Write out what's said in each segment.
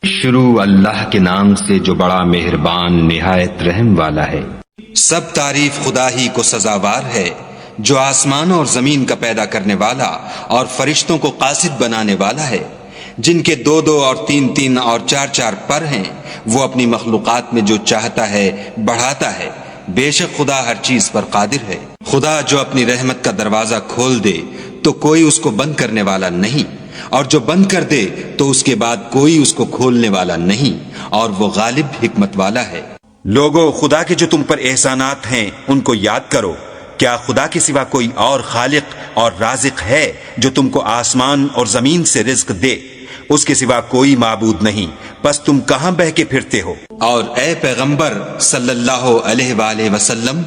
شروع اللہ کے نام سے جو بڑا مہربان نہایت رحم والا ہے۔ سب تعریف خدا ہی کو سزاوار ہے جو آسمانوں اور زمین کا پیدا کرنے والا اور فرشتوں کو قاصد بنانے والا ہے، جن کے 2 اور 3 اور 4 پر ہیں۔ وہ اپنی مخلوقات میں جو چاہتا ہے بڑھاتا ہے، بے شک خدا ہر چیز پر قادر ہے۔ خدا جو اپنی رحمت کا دروازہ کھول دے تو کوئی اس کو بند کرنے والا نہیں، اور جو بند کر دے تو اس کے بعد کوئی اس کو کھولنے والا نہیں، اور وہ غالب حکمت والا ہے۔ لوگو، خدا کے جو تم پر احسانات ہیں ان کو یاد کرو۔ کیا خدا کے سوا کوئی اور خالق اور رازق ہے جو تم کو آسمان اور زمین سے رزق دے؟ اس کے سوا کوئی معبود نہیں، پس تم کہاں بہ کے پھرتے ہو؟ اور اے پیغمبر صلی اللہ علیہ وآلہ وسلم،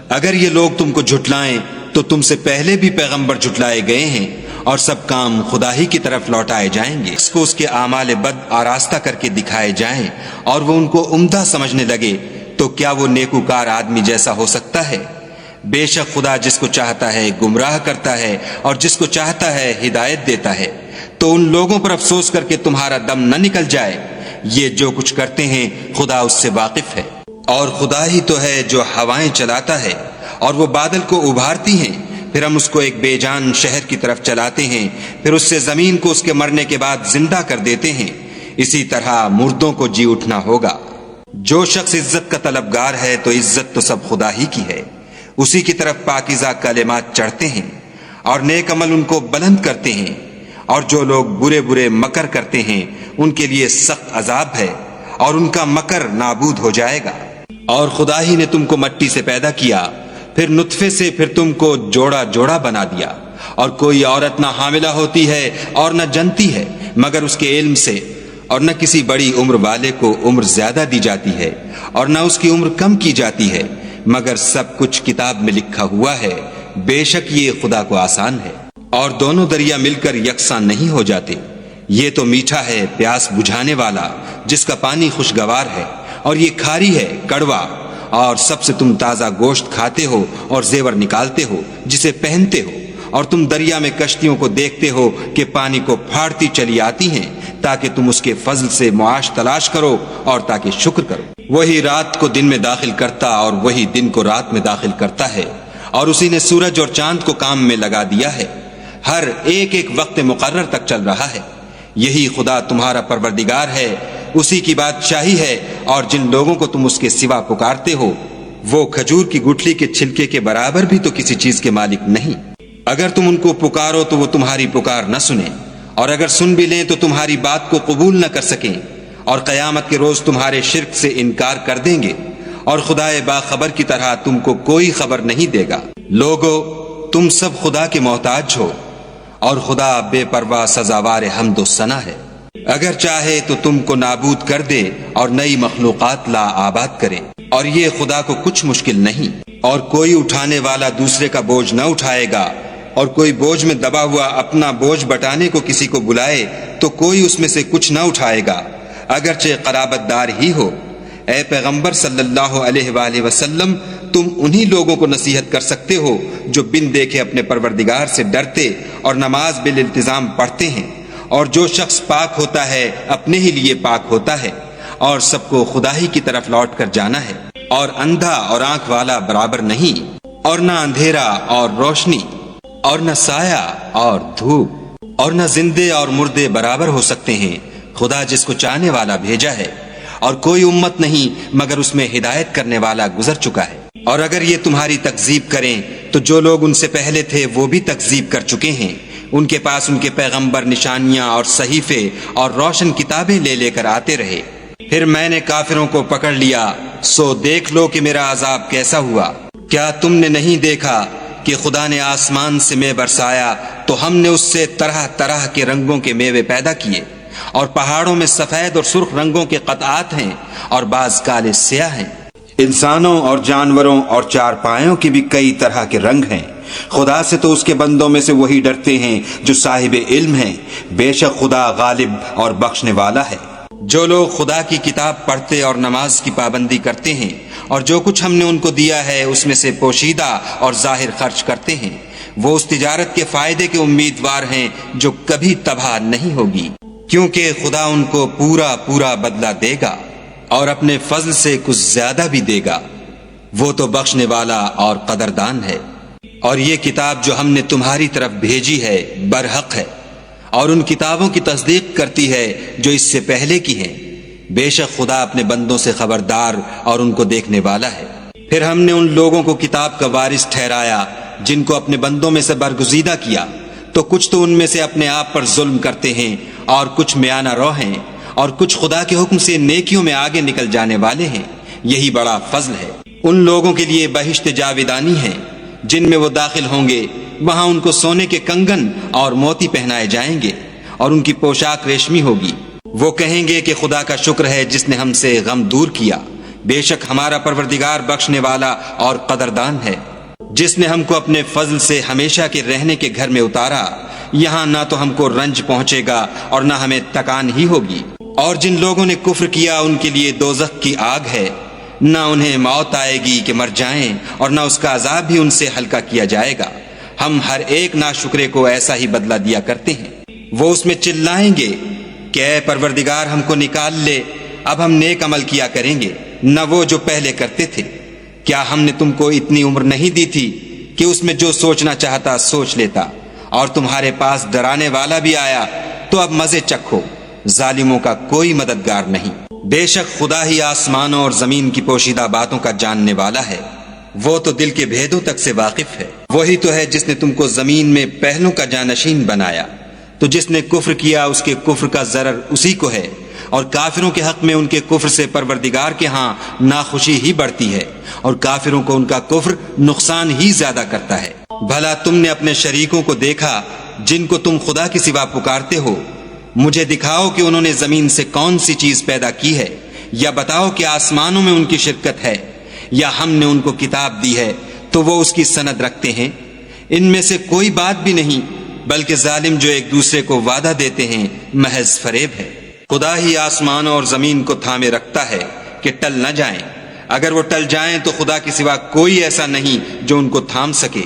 اگر یہ لوگ تم کو جھٹلائیں تو تم سے پہلے بھی پیغمبر جھٹلائے گئے ہیں، اور سب کام خدا ہی کی طرف لوٹائے جائیں گے۔ اس کو اس کے اعمال بد آراستہ کر کے دکھائے جائیں اور وہ ان کو عمدہ سمجھنے لگے، تو کیا وہ نیکوکار آدمی جیسا ہو سکتا ہے؟ بے شک خدا جس کو چاہتا ہے گمراہ کرتا ہے اور جس کو چاہتا ہے ہدایت دیتا ہے۔ تو ان لوگوں پر افسوس کر کے تمہارا دم نہ نکل جائے، یہ جو کچھ کرتے ہیں خدا اس سے واقف ہے۔ اور خدا ہی تو ہے جو ہوائیں چلاتا ہے اور وہ بادل کو ابھارتی ہیں، پھر ہم اس کو ایک بے جان شہر کی طرف چلاتے ہیں، پھر اس سے زمین کو اس کے مرنے کے بعد زندہ کر دیتے ہیں۔ اسی طرح مردوں کو جی اٹھنا ہوگا۔ جو شخص عزت کا طلبگار ہے تو عزت تو سب خدا ہی کی ہے، اسی کی طرف پاکیزہ کلمات چڑھتے ہیں اور نیک عمل ان کو بلند کرتے ہیں۔ اور جو لوگ برے برے مکر کرتے ہیں ان کے لیے سخت عذاب ہے، اور ان کا مکر نابود ہو جائے گا۔ اور خدا ہی نے تم کو مٹی سے پیدا کیا، پھر نطفے سے، پھر تم کو جوڑا جوڑا بنا دیا، اور کوئی عورت نہ حاملہ ہوتی ہے اور نہ جنتی ہے مگر اس کے علم سے، اور نہ کسی بڑی عمر والے کو عمر زیادہ دی جاتی ہے اور نہ اس کی عمر کم کی جاتی ہے، مگر سب کچھ کتاب میں لکھا ہوا ہے۔ بے شک یہ خدا کو آسان ہے۔ اور دونوں دریا مل کر یکساں نہیں ہو جاتے، یہ تو میٹھا ہے پیاس بجھانے والا جس کا پانی خوشگوار ہے، اور یہ کھاری ہے کڑوا۔ اور سب سے تم تازہ گوشت کھاتے ہو اور زیور نکالتے ہو جسے پہنتے ہو، اور تم دریا میں کشتیوں کو دیکھتے ہو کہ پانی کو پھاڑتی چلی آتی ہیں، تاکہ تم اس کے فضل سے معاش تلاش کرو اور تاکہ شکر کرو۔ وہی رات کو دن میں داخل کرتا اور وہی دن کو رات میں داخل کرتا ہے، اور اسی نے سورج اور چاند کو کام میں لگا دیا ہے، ہر ایک وقت مقرر تک چل رہا ہے۔ یہی خدا تمہارا پروردگار ہے، اسی کی بادشاہی ہے، اور جن لوگوں کو تم اس کے سوا پکارتے ہو وہ کھجور کی گٹھلی کے چھلکے کے برابر بھی تو کسی چیز کے مالک نہیں۔ اگر تم ان کو پکارو تو وہ تمہاری پکار نہ سنیں، اور اگر سن بھی لیں تو تمہاری بات کو قبول نہ کر سکیں، اور قیامت کے روز تمہارے شرک سے انکار کر دیں گے، اور خدا باخبر کی طرح تم کو کوئی خبر نہیں دے گا۔ لوگو، تم سب خدا کے محتاج ہو، اور خدا بے پرواہ سزاوار حمد و ثنا ہے۔ اگر چاہے تو تم کو نابود کر دے اور نئی مخلوقات لا آباد کرے، اور یہ خدا کو کچھ مشکل نہیں۔ اور کوئی اٹھانے والا دوسرے کا بوجھ نہ اٹھائے گا، اور کوئی بوجھ میں دبا ہوا اپنا بوجھ بٹانے کو کسی کو بلائے تو کوئی اس میں سے کچھ نہ اٹھائے گا، اگرچہ قرابت دار ہی ہو۔ اے پیغمبر صلی اللہ علیہ وآلہ وسلم، تم انہی لوگوں کو نصیحت کر سکتے ہو جو بن دیکھے اپنے پروردگار سے ڈرتے اور نماز بالالتزام پڑھتے ہیں، اور جو شخص پاک ہوتا ہے اپنے ہی لیے پاک ہوتا ہے، اور سب کو خدا ہی کی طرف لوٹ کر جانا ہے۔ اور اندھا اور آنکھ والا برابر نہیں، اور نہ اندھیرا اور روشنی، اور نہ سایہ اور دھوپ، اور نہ زندے اور مردے برابر ہو سکتے ہیں، خدا جس کو چاہنے والا بھیجا ہے۔ اور کوئی امت نہیں مگر اس میں ہدایت کرنے والا گزر چکا ہے۔ اور اگر یہ تمہاری تکذیب کریں تو جو لوگ ان سے پہلے تھے وہ بھی تکذیب کر چکے ہیں، ان کے پاس ان کے پیغمبر نشانیاں اور صحیفے اور روشن کتابیں لے لے کر آتے رہے، پھر میں نے کافروں کو پکڑ لیا، سو دیکھ لو کہ میرا عذاب کیسا ہوا۔ کیا تم نے نہیں دیکھا کہ خدا نے آسمان سے مے برسایا تو ہم نے اس سے طرح طرح کے رنگوں کے میوے پیدا کیے، اور پہاڑوں میں سفید اور سرخ رنگوں کے قطعات ہیں اور بعض کالے سیاہ ہیں۔ انسانوں اور جانوروں اور چارپائیوں کے بھی کئی طرح کے رنگ ہیں۔ خدا سے تو اس کے بندوں میں سے وہی ڈرتے ہیں جو صاحب علم ہیں، بے شک خدا غالب اور بخشنے والا ہے۔ جو لوگ خدا کی کتاب پڑھتے اور نماز کی پابندی کرتے ہیں، اور جو کچھ ہم نے ان کو دیا ہے اس میں سے پوشیدہ اور ظاہر خرچ کرتے ہیں، وہ اس تجارت کے فائدے کے امیدوار ہیں جو کبھی تباہ نہیں ہوگی۔ کیونکہ خدا ان کو پورا پورا بدلہ دے گا اور اپنے فضل سے کچھ زیادہ بھی دے گا، وہ تو بخشنے والا اور قدردان ہے۔ اور یہ کتاب جو ہم نے تمہاری طرف بھیجی ہے برحق ہے، اور ان کتابوں کی تصدیق کرتی ہے جو اس سے پہلے کی ہیں۔ بے شک خدا اپنے بندوں سے خبردار اور ان کو دیکھنے والا ہے۔ پھر ہم نے ان لوگوں کو کتاب کا وارث ٹھہرایا جن کو اپنے بندوں میں سے برگزیدہ کیا، تو کچھ تو ان میں سے اپنے آپ پر ظلم کرتے ہیں اور کچھ میانہ رو ہیں، اور کچھ خدا کے حکم سے نیکیوں میں آگے نکل جانے والے ہیں۔ یہی بڑا فضل ہے۔ ان لوگوں کے لیے بہشت جاویدانی ہے جن میں وہ داخل ہوں گے، وہاں ان کو سونے کے کنگن اور موتی پہنائے جائیں گے، اور ان کی پوشاک ریشمی ہوگی۔ وہ کہیں گے کہ خدا کا شکر ہے جس نے ہم سے غم دور کیا، بے شک ہمارا پروردگار بخشنے والا اور قدردان ہے، جس نے ہم کو اپنے فضل سے ہمیشہ کے رہنے کے گھر میں اتارا۔ یہاں نہ تو ہم کو رنج پہنچے گا اور نہ ہمیں تکان ہی ہوگی۔ اور جن لوگوں نے کفر کیا ان کے لیے دوزخ کی آگ ہے، نہ انہیں موت آئے گی کہ مر جائیں، اور نہ اس کا عذاب بھی ان سے ہلکا کیا جائے گا۔ ہم ہر ایک ناشکرے کو ایسا ہی بدلہ دیا کرتے ہیں۔ وہ اس میں چلائیں گے کہ اے پروردگار ہم کو نکال لے، اب ہم نیک عمل کیا کریں گے، نہ وہ جو پہلے کرتے تھے۔ کیا ہم نے تم کو اتنی عمر نہیں دی تھی کہ اس میں جو سوچنا چاہتا سوچ لیتا، اور تمہارے پاس ڈرانے والا بھی آیا تو اب مزے چکھو، ظالموں کا کوئی مددگار نہیں۔ بے شک خدا ہی آسمانوں اور زمین کی پوشیدہ باتوں کا جاننے والا ہے، وہ تو دل کے بھیدوں تک سے واقف ہے۔ وہی تو ہے جس نے تم کو زمین میں پہلوں کا جانشین بنایا، تو جس نے کفر کیا اس کے کفر کا ضرر اسی کو ہے، اور کافروں کے حق میں ان کے کفر سے پروردگار کے ہاں ناخوشی ہی بڑھتی ہے، اور کافروں کو ان کا کفر نقصان ہی زیادہ کرتا ہے۔ بھلا تم نے اپنے شریکوں کو دیکھا جن کو تم خدا کے سوا پکارتے ہو؟ مجھے دکھاؤ کہ انہوں نے زمین سے کون سی چیز پیدا کی ہے، یا بتاؤ کہ آسمانوں میں ان کی شرکت ہے، یا ہم نے ان کو کتاب دی ہے تو وہ اس کی سند رکھتے ہیں۔ ان میں سے کوئی بات بھی نہیں، بلکہ ظالم جو ایک دوسرے کو وعدہ دیتے ہیں محض فریب ہے۔ خدا ہی آسمانوں اور زمین کو تھامے رکھتا ہے کہ ٹل نہ جائیں، اگر وہ ٹل جائیں تو خدا کے سوا کوئی ایسا نہیں جو ان کو تھام سکے،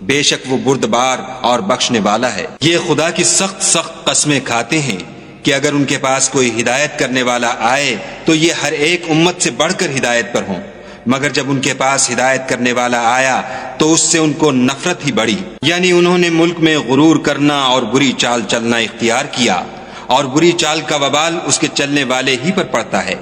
بے شک وہ بردبار اور بخشنے والا ہے۔ یہ خدا کی سخت سخت قسمیں کھاتے ہیں کہ اگر ان کے پاس کوئی ہدایت کرنے والا آئے تو یہ ہر ایک امت سے بڑھ کر ہدایت پر ہوں، مگر جب ان کے پاس ہدایت کرنے والا آیا تو اس سے ان کو نفرت ہی بڑھی، یعنی انہوں نے ملک میں غرور کرنا اور بری چال چلنا اختیار کیا، اور بری چال کا وبال اس کے چلنے والے ہی پر پڑتا ہے۔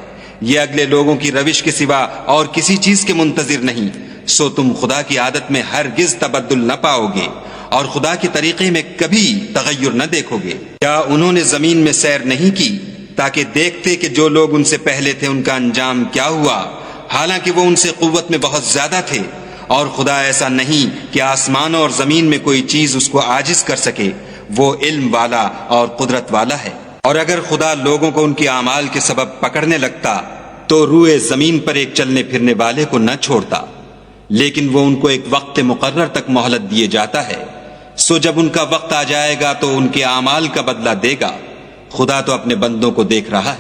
یہ اگلے لوگوں کی روش کے سوا اور کسی چیز کے منتظر نہیں، سو تم خدا کی عادت میں ہرگز تبدل نہ پاؤ گے، اور خدا کے طریقے میں کبھی تغیر نہ دیکھو گے۔ کیا انہوں نے زمین میں سیر نہیں کی تاکہ دیکھتے کہ جو لوگ ان سے پہلے تھے ان کا انجام کیا ہوا، حالانکہ وہ ان سے قوت میں بہت زیادہ تھے؟ اور خدا ایسا نہیں کہ آسمانوں اور زمین میں کوئی چیز اس کو عاجز کر سکے، وہ علم والا اور قدرت والا ہے۔ اور اگر خدا لوگوں کو ان کے اعمال کے سبب پکڑنے لگتا تو روئے زمین پر ایک چلنے پھرنے والے کو نہ چھوڑتا، لیکن وہ ان کو ایک وقت مقرر تک مہلت دیے جاتا ہے، سو جب ان کا وقت آ جائے گا تو ان کے اعمال کا بدلہ دے گا۔ خدا تو اپنے بندوں کو دیکھ رہا ہے۔